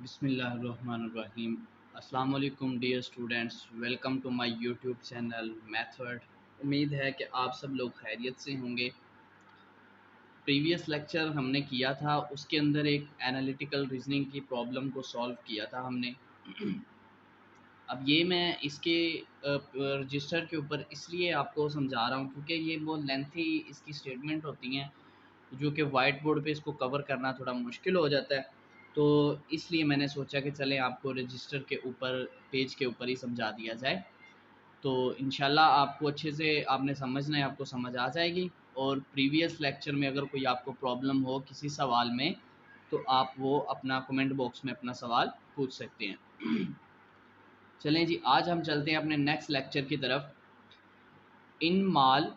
बिस्मिल्लाहिर्रहमानिर्रहीम। अस्सलाम वालेकुम dear students, welcome to my YouTube channel method. उम्मीद है कि आप सब लोग खैरियत से होंगे। प्रीवियस लेक्चर हमने किया था, उसके अंदर एक एनालिटिकल रीजनिंग की प्रॉब्लम को सॉल्व किया था हमने। अब ये मैं इसके रजिस्टर के ऊपर इसलिए आपको समझा रहा हूँ क्योंकि ये बहुत लेंथी इसकी स्टेटमेंट होती हैं, जो कि वाइट बोर्ड पे इसको कवर करना थोड़ा मुश्किल हो जाता है। तो इसलिए मैंने सोचा कि चलें आपको रजिस्टर के ऊपर, पेज के ऊपर ही समझा दिया जाए। तो इंशाल्लाह आपको अच्छे से आपने समझना है, आपको समझ आ जाएगी। और प्रीवियस लेक्चर में अगर कोई आपको प्रॉब्लम हो किसी सवाल में, तो आप वो अपना कमेंट बॉक्स में अपना सवाल पूछ सकते हैं। चलें जी, आज हम चलते हैं अपने नेक्स्ट लेक्चर की तरफ। इन mall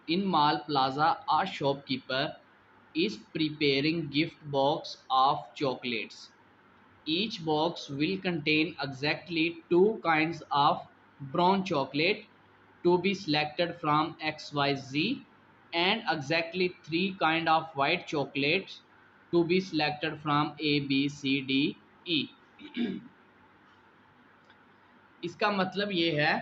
In Mall Plaza, a shopkeeper is preparing gift box of chocolates. Each box will contain exactly two kinds of brown chocolate to be selected from XYZ, and exactly three kind of white chocolates to be selected from ABCDE। इसका मतलब ये है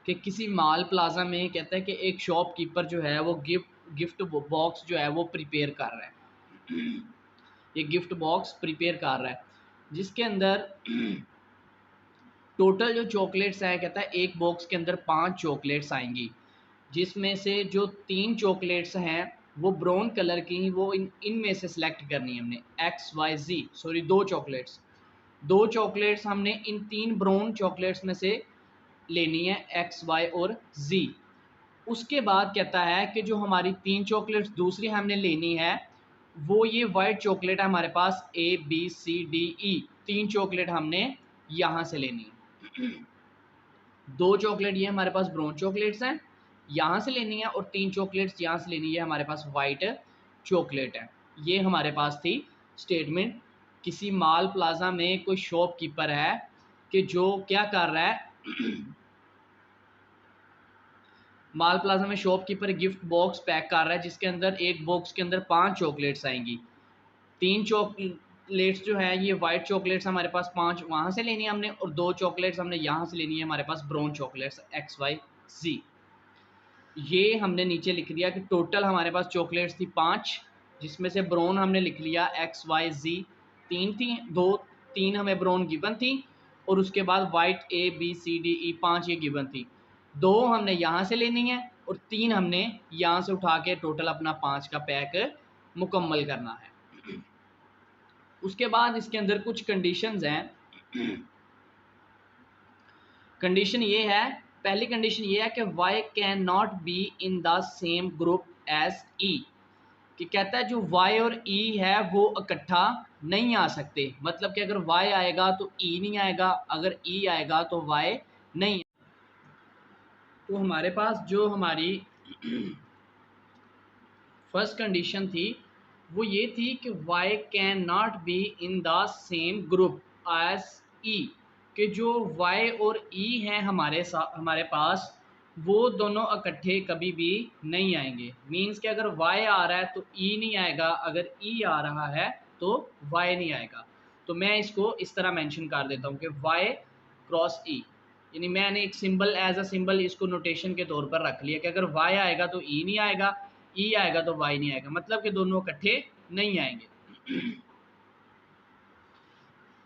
कि किसी माल plaza में कहता है कि एक शॉपकीपर जो है वो गिफ्ट बॉक्स जो है वो प्रिपेयर कर रहा है। ये गिफ्ट बॉक्स प्रिपेयर कर रहा है जिसके अंदर टोटल जो चॉकलेट्स है, कहता है एक बॉक्स के अंदर 5 चॉकलेट्स आएंगी, जिसमें से जो 3 चॉकलेट्स हैं वो ब्राउन कलर की, वो इनमें से सिलेक्ट करनी है हमने। XYZ, सॉरी, 2 चॉकलेट्स हमने इन 3 ब्राउन चॉकलेट्स में से लेनी है, एक्स वाई और जी। उसके बाद कहता है कि जो हमारी 3 चॉकलेट्स दूसरी हमने लेनी है, वो ये वाइट चॉकलेट है हमारे पास, ABCDE। 3 चॉकलेट हमने यहाँ से लेनी है। 2 चॉकलेट ये हमारे पास ब्राउन चॉकलेट्स हैं, यहाँ से लेनी है, और 3 चॉकलेट्स यहाँ से लेनी है, हमारे पास वाइट चॉकलेट है। ये हमारे पास थी स्टेटमेंट। किसी मॉल प्लाजा में कोई शॉपकीपर है कि जो क्या कर रहा है, माल प्लाजा में शॉपकीपर गिफ्ट बॉक्स पैक कर रहा है, जिसके अंदर एक बॉक्स के अंदर 5 चॉकलेट्स आएंगी। 3 चॉकलेट्स जो है ये वाइट चॉकलेट्स हमारे पास 5 वहाँ से लेनी है हमने, और 2 चॉकलेट्स हमने यहाँ से लेनी है, हमारे पास ब्राउन चॉकलेट्स XYZ। ये हमने नीचे लिख दिया कि टोटल हमारे पास चॉकलेट्स थी 5, जिसमें से ब्राउन हमने लिख लिया XYZ 3 थी, 3 हमें ब्राउन गिवन थी, और उसके बाद वाइट ABCDE 5 ये गिवन थी। 2 हमने यहाँ से लेनी है और 3 हमने यहाँ से उठा के टोटल अपना 5 का पैक मुकम्मल करना है। उसके बाद इसके अंदर कुछ कंडीशंस हैं। कंडीशन ये है, पहली कंडीशन ये है कि Y can not be in the same group as E, कि कहता है जो Y और E है वो इकट्ठा नहीं आ सकते। मतलब कि अगर Y आएगा तो E नहीं आएगा, अगर E आएगा तो Y नहीं। तो हमारे पास जो हमारी फर्स्ट कंडीशन थी वो ये थी कि Y can not be in the same group as E, कि जो Y और E हैं हमारे पास, वो दोनों इकट्ठे कभी भी नहीं आएंगे। मीन्स कि अगर Y आ रहा है तो E नहीं आएगा, अगर E आ रहा है तो Y नहीं आएगा। तो मैं इसको इस तरह मेंशन कर देता हूँ कि Y क्रॉस E, यानी मैंने एक सिंबल एज अ सिंबल इसको नोटेशन के तौर पर रख लिया कि अगर Y आएगा तो E नहीं आएगा, E आएगा तो Y नहीं आएगा, मतलब कि दोनों इकट्ठे नहीं आएंगे।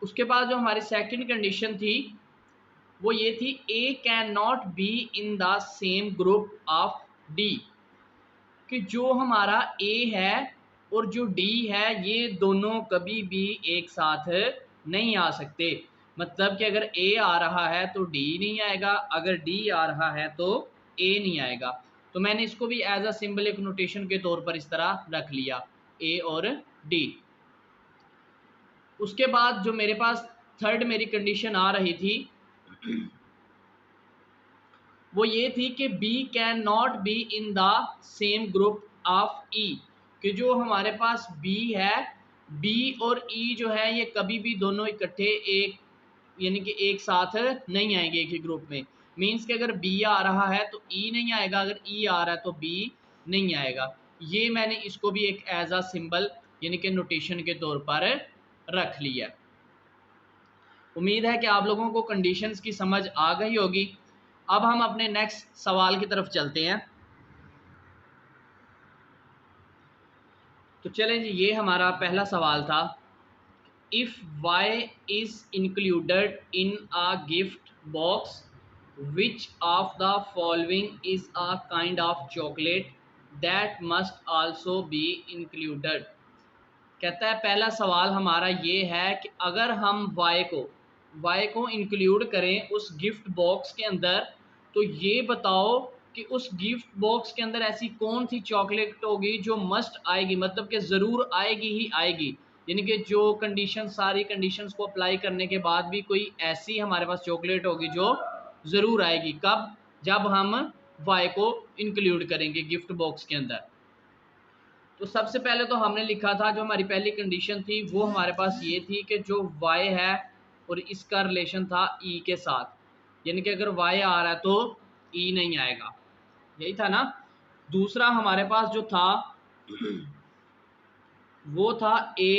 उसके बाद जो हमारी सेकंड कंडीशन थी वो ये थी, A can not be in the same group of D, कि जो हमारा A है और जो D है ये दोनों कभी भी एक साथ नहीं आ सकते। मतलब कि अगर A आ रहा है तो D नहीं आएगा, अगर D आ रहा है तो A नहीं आएगा। तो मैंने इसको भी एज अ सिंबल एक नोटेशन के तौर पर इस तरह रख लिया, A और D। उसके बाद जो मेरे पास थर्ड मेरी कंडीशन आ रही थी वो ये थी कि B can not be in the same group of E, कि जो हमारे पास B है, B और E जो है ये कभी भी दोनों इकट्ठे एक, यानी कि एक साथ नहीं आएंगे एक ही ग्रुप में। मीन्स कि अगर B आ रहा है तो E नहीं आएगा, अगर E आ रहा है तो B नहीं आएगा। ये मैंने इसको भी एक एज अ सिंबल यानी कि नोटेशन के तौर पर रख लिया। उम्मीद है कि आप लोगों को कंडीशंस की समझ आ गई होगी। अब हम अपने नेक्स्ट सवाल की तरफ चलते हैं। तो चलें जी, ये हमारा पहला सवाल था। If y is included in a gift box, which of the following is a kind of chocolate that must also be included? कहता है पहला सवाल हमारा ये है कि अगर हम y को इंक्लूड करें उस गिफ्ट बॉक्स के अंदर, तो ये बताओ कि उस गिफ्ट बॉक्स के अंदर ऐसी कौन सी चॉकलेट होगी जो मस्ट आएगी, मतलब कि ज़रूर आएगी ही आएगी। यानी कि जो कंडीशन, सारी कंडीशंस को अप्लाई करने के बाद भी कोई ऐसी हमारे पास चॉकलेट होगी जो ज़रूर आएगी। कब? जब हम y को इंक्लूड करेंगे गिफ्ट बॉक्स के अंदर। तो सबसे पहले तो हमने लिखा था, जो हमारी पहली कंडीशन थी वो हमारे पास ये थी कि जो y है और इसका रिलेशन था e के साथ, यानी कि अगर y आ रहा है तो e नहीं आएगा, यही था ना। दूसरा हमारे पास जो था वो था a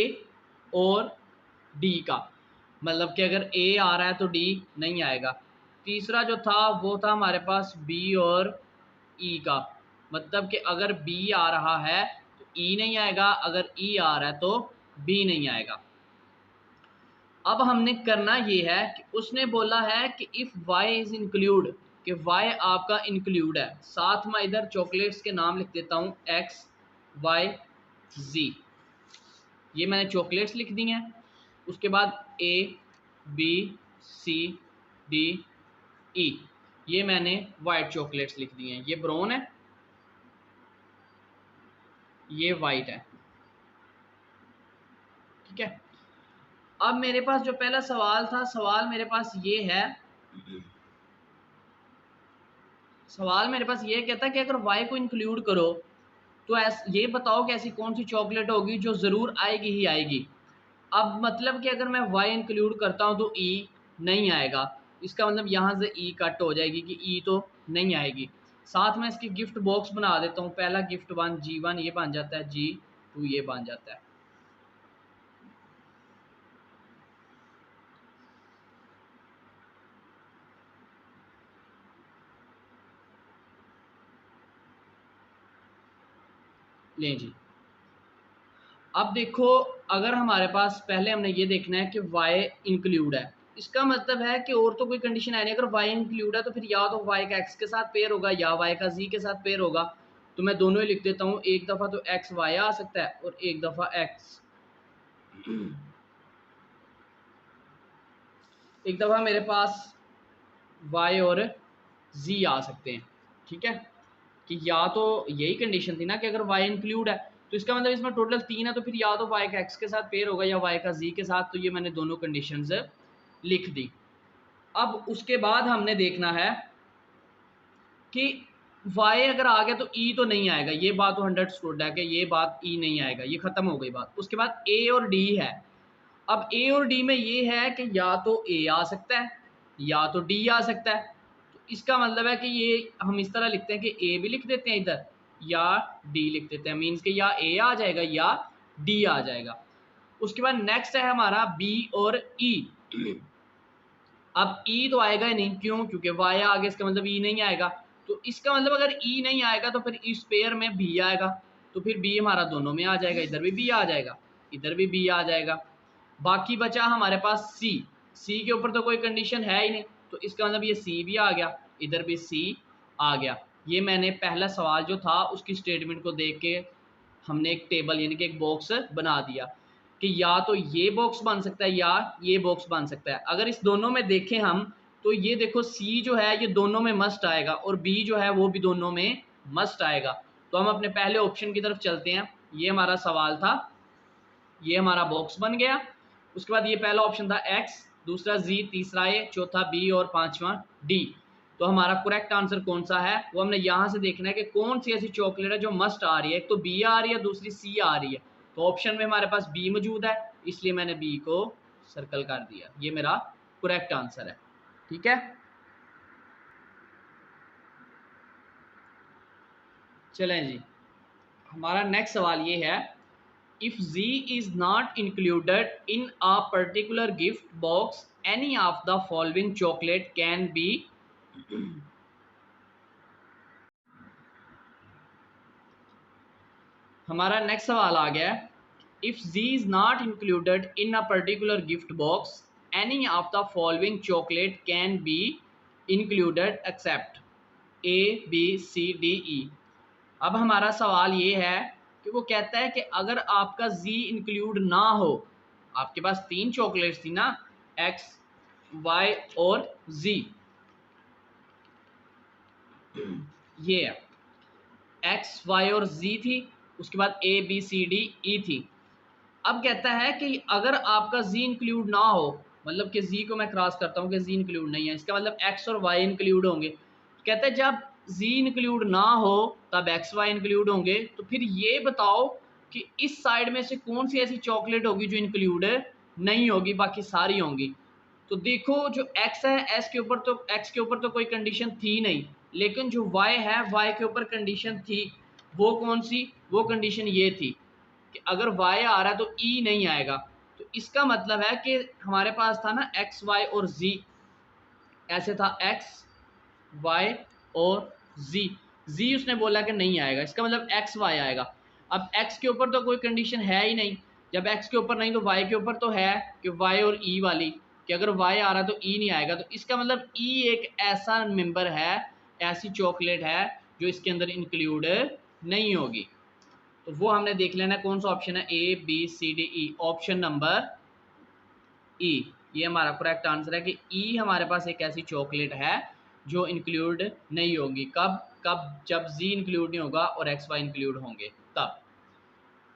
और d का, मतलब कि अगर a आ रहा है तो d नहीं आएगा। तीसरा जो था वो था हमारे पास b और e का, मतलब कि अगर b आ रहा है तो e नहीं आएगा, अगर e आ रहा है तो b नहीं आएगा। अब हमने करना ये है कि उसने बोला है कि इफ़ y इज़ इंक्लूड, कि y आपका इंक्लूड है, साथ में इधर चॉकलेट्स के नाम लिख देता हूँ x y z, ये मैंने चॉकलेट्स लिख दी हैं। उसके बाद a b c d e, ये मैंने वाइट चॉकलेट्स लिख दी हैं। ये ब्राउन है, ये वाइट है, ठीक है। अब मेरे पास जो पहला सवाल था, सवाल मेरे पास ये है, सवाल मेरे पास ये कहता है कि अगर y को इंक्लूड करो तो ये बताओ कि ऐसी कौन सी चॉकलेट होगी जो ज़रूर आएगी ही आएगी। अब मतलब कि अगर मैं y इंक्लूड करता हूँ तो e नहीं आएगा, इसका मतलब यहाँ से e कट हो जाएगी कि e तो नहीं आएगी। साथ में इसकी गिफ्ट बॉक्स बना देता हूँ, पहला गिफ्ट वन G1 ये बन जाता है, G2 ये बन जाता है। लें जी, अब देखो, अगर हमारे पास पहले हमने ये देखना है कि y इंक्लूड है, इसका मतलब है कि और तो कोई कंडीशन है नहीं। अगर y इंक्लूड है तो फिर या तो y का x के साथ पेयर होगा या y का z के साथ पेयर होगा। तो मैं दोनों ही लिख देता हूँ, एक दफ़ा तो x y आ सकता है और एक दफ़ा एक दफ़ा मेरे पास y और z आ सकते हैं, ठीक है। कि या तो यही कंडीशन थी ना कि अगर y इंक्लूड है तो इसका मतलब इसमें टोटल 3 है, तो फिर या तो y का x के साथ पेयर होगा या y का z के साथ। तो ये मैंने दोनों कंडीशंस लिख दी। अब उसके बाद हमने देखना है कि y अगर आ गया तो e तो नहीं आएगा, ये बात तो 100% है कि ये बात e नहीं आएगा, ये खत्म हो गई बात। उसके बाद a और d है। अब a और d में ये है कि या तो a आ सकता है या तो d आ सकता है। तो इसका मतलब है कि ये हम इस तरह लिखते हैं कि a भी लिख देते हैं इधर या d लिख देते हैं, मीन्स कि या a आ जाएगा या d आ जाएगा। उसके बाद नेक्स्ट है हमारा b और e। अब e तो आएगा ही नहीं, क्यों? क्योंकि y आ गया, इसका मतलब e नहीं आएगा। तो इसका मतलब अगर e नहीं आएगा तो फिर इस पेयर में b आएगा, तो फिर b हमारा दोनों में आ जाएगा, इधर भी b आ जाएगा, इधर भी b आ जाएगा। बाकी बचा हमारे पास c के ऊपर तो कोई कंडीशन है ही नहीं, तो इसका मतलब ये c भी आ गया, इधर भी c आ गया। ये मैंने पहला सवाल जो था उसकी स्टेटमेंट को देख के हमने एक टेबल यानी कि एक बॉक्स बना दिया कि या तो ये बॉक्स बन सकता है या ये बॉक्स बन सकता है। अगर इस दोनों में देखें हम तो ये देखो सी जो है ये दोनों में मस्ट आएगा और बी जो है वो भी दोनों में मस्ट आएगा। तो हम अपने पहले ऑप्शन की तरफ चलते हैं। ये हमारा सवाल था, ये हमारा बॉक्स बन गया। उसके बाद ये पहला ऑप्शन था एक्स, दूसरा जी, तीसरा ए, चौथा बी और पांचवा डी। तो हमारा करेक्ट आंसर कौन सा है वो हमने यहाँ से देखना है कि कौन सी ऐसी चॉकलेट है जो मस्ट आ रही है। एक तो बी आ रही है, दूसरी सी आ रही है। तो ऑप्शन में हमारे पास बी मौजूद है, इसलिए मैंने बी को सर्कल कर दिया। ये मेरा करेक्ट आंसर है, ठीक है। चलें जी, हमारा नेक्स्ट सवाल ये है if Z is not included in a particular gift box, any of the following chocolate can be हमारा नेक्स्ट सवाल आ गया है, if Z is not included in a particular gift box, any of the following chocolate can be included except A, B, C, D, E। अब हमारा सवाल ये है कि वो कहता है कि अगर आपका Z इंक्लूड ना हो, आपके पास तीन चॉकलेट्स थी ना, X, Y और Z, ये है X, Y और Z थी, उसके बाद A, B, C, D, E थी। अब कहता है कि अगर आपका Z इंक्लूड ना हो, मतलब कि Z को मैं क्रॉस करता हूँ कि Z इंक्लूड नहीं है, इसका मतलब X और Y इंक्लूड होंगे। कहते हैं जब Z इंक्लूड ना हो तब X, Y इंक्लूड होंगे। तो फिर ये बताओ कि इस साइड में से कौन सी ऐसी चॉकलेट होगी जो इंक्लूड नहीं होगी, बाकी सारी होंगी। तो देखो जो X है, X के ऊपर तो कोई कंडीशन थी नहीं, लेकिन जो Y है, Y के ऊपर कंडीशन थी। वो कौन सी? वो कंडीशन ये थी कि अगर Y आ रहा है तो E नहीं आएगा। तो इसका मतलब है कि हमारे पास था ना X, Y और Z, ऐसे था X, Y और Z उसने बोला कि नहीं आएगा, इसका मतलब X, Y आएगा। अब X के ऊपर तो कोई कंडीशन है ही नहीं, जब X के ऊपर नहीं तो Y के ऊपर तो है कि Y और E वाली, कि अगर Y आ रहा तो E नहीं आएगा। तो इसका मतलब E एक ऐसा मेंबर है, ऐसी चॉकलेट है जो इसके अंदर इंक्लूड नहीं होगी। तो वो हमने देख लेना कौन सा ऑप्शन है, A, B, C, D, E। Option number E, ये हमारा करेक्ट आंसर है कि E हमारे पास एक ऐसी चॉकलेट है जो इंक्लूड नहीं होगी। कब कब? जब Z इंक्लूड नहीं होगा और X, Y इंक्लूड होंगे तब।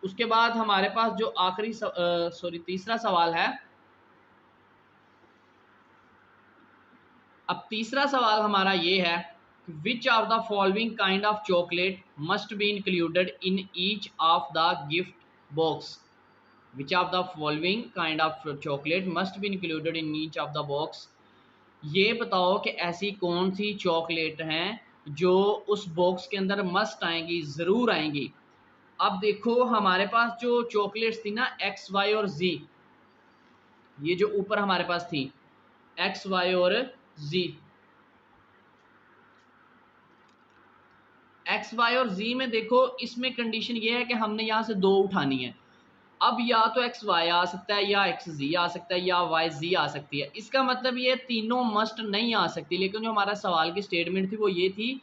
उसके बाद हमारे पास जो आखिरी तीसरा सवाल है। अब तीसरा सवाल हमारा ये है, which of the following kind of chocolate must be included in each of the gift box. Which of the following kind of chocolate must be included in each of the box. ये बताओ कि ऐसी कौन सी chocolate हैं जो उस box के अंदर मस्ट आएंगी, ज़रूर आएंगी। अब देखो हमारे पास जो चॉकलेट्स थी ना X, Y और Z, ये जो ऊपर हमारे पास थी X, Y और Z, X, Y और Z में देखो इसमें कंडीशन ये है कि हमने यहाँ से दो उठानी है। अब या तो X, Y आ सकता है, या X, Z आ सकता है, या Y, Z आ सकती है। इसका मतलब ये तीनों मस्ट नहीं आ सकती, लेकिन जो हमारा सवाल की स्टेटमेंट थी वो ये थी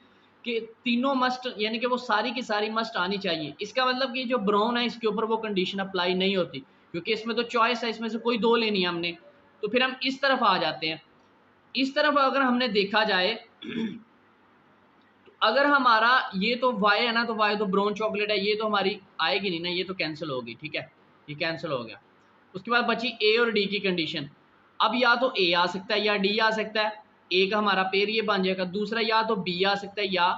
कि तीनों मस्ट, यानी कि वो सारी की सारी मस्ट आनी चाहिए। इसका मतलब कि जो ब्राउन है इसके ऊपर वो कंडीशन अप्लाई नहीं होती, क्योंकि इसमें तो चॉइस है, इसमें से कोई दो लेनी है हमने। तो फिर हम इस तरफ आ जाते हैं। इस तरफ अगर हमने देखा जाए तो अगर हमारा ये तो Y है ना, तो Y तो ब्राउन चॉकलेट है, ये तो हमारी आएगी नहीं ना, ये तो कैंसिल होगी। ठीक है, ये कैंसिल हो गया। उसके बाद बची A और D की कंडीशन। अब या तो A आ सकता है या D आ सकता है। A का हमारा पेयर ये बन जाएगा। दूसरा या तो B आ सकता है या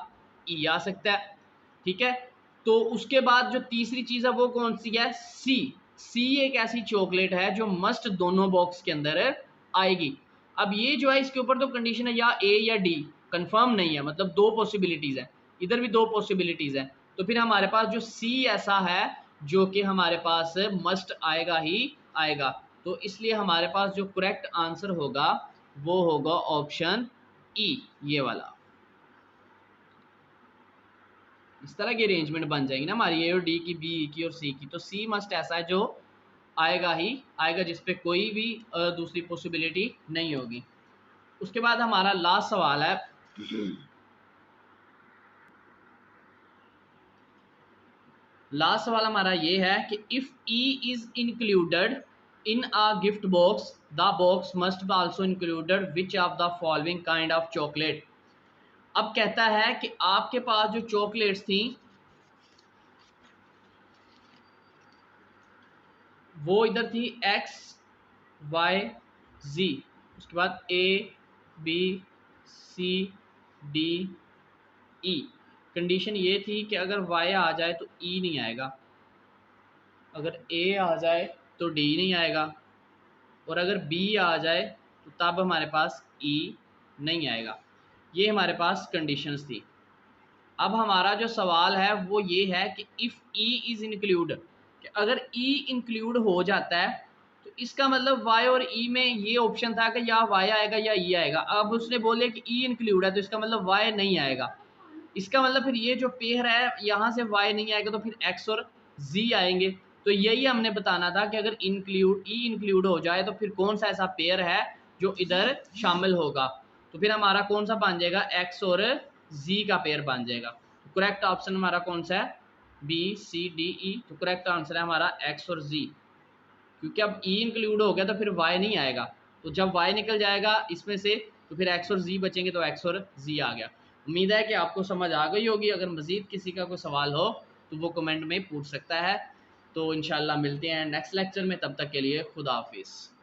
E आ सकता है। ठीक है, तो उसके बाद जो तीसरी चीज़ है वो कौन सी है, C एक ऐसी चॉकलेट है जो मस्ट दोनों बॉक्स के अंदर आएगी। अब ये जो है इसके ऊपर तो कंडीशन है या A या D, कंफर्म नहीं है, मतलब दो पॉसिबिलिटीज़ हैं, इधर भी दो पॉसिबिलिटीज़ हैं। तो फिर हमारे पास जो C ऐसा है जो कि हमारे पास मस्ट आएगा ही आएगा। तो इसलिए हमारे पास जो करेक्ट आंसर होगा वो होगा ऑप्शन E, ये वाला। इस तरह की अरेंजमेंट बन जाएगी ना हमारी A और D की, B की और C की। तो C मस्ट ऐसा है जो आएगा ही आएगा, जिसपे कोई भी दूसरी पॉसिबिलिटी नहीं होगी। उसके बाद हमारा लास्ट सवाल है। लास्ट सवाल हमारा ये है कि if E is included in a gift box, the box must also included which of the following kind of chocolate. अब कहता है कि आपके पास जो चॉकलेट्स थी वो इधर थी X, Y, Z, उसके बाद A, B, C, D, E। Condition ये थी कि अगर Y आ जाए तो E नहीं आएगा, अगर A आ जाए तो D नहीं आएगा, और अगर B आ जाए तो तब हमारे पास E नहीं आएगा। ये हमारे पास कंडीशंस थी। अब हमारा जो सवाल है वो ये है कि इफ़ E इज़ इंक्लूड, कि अगर ई इंक्लूड हो जाता है तो इसका मतलब वाई और ई में ये ऑप्शन था कि या वाई आएगा या ई आएगा। अब उसने बोले कि ई इंक्लूड है तो इसका मतलब वाई नहीं आएगा। इसका मतलब फिर ये जो पेयर है यहाँ से वाई नहीं आएगा तो फिर एक्स और जी आएंगे। तो यही हमने बताना था कि अगर इंक्लूड ई इंक्लूड हो जाए तो फिर कौन सा ऐसा पेयर है जो इधर शामिल होगा। तो फिर हमारा कौन सा बन जाएगा, एक्स और जी का पेयर बन जाएगा। तो करेक्ट ऑप्शन हमारा कौन सा है, बी सी डी ई। तो करेक्ट आंसर है हमारा एक्स और जी, क्योंकि अब ई इंक्लूड हो गया तो फिर वाई नहीं आएगा। तो जब वाई निकल जाएगा इसमें से तो फिर एक्स और जी बचेंगे, तो एक्स और जी आ गया। उम्मीद है कि आपको समझ आ गई होगी। अगर मज़ीद किसी का कोई सवाल हो तो वो कमेंट में पूछ सकता है। तो इंशाल्लाह मिलते हैं नेक्स्ट लेक्चर में, तब तक के लिए खुदा हाफिज़।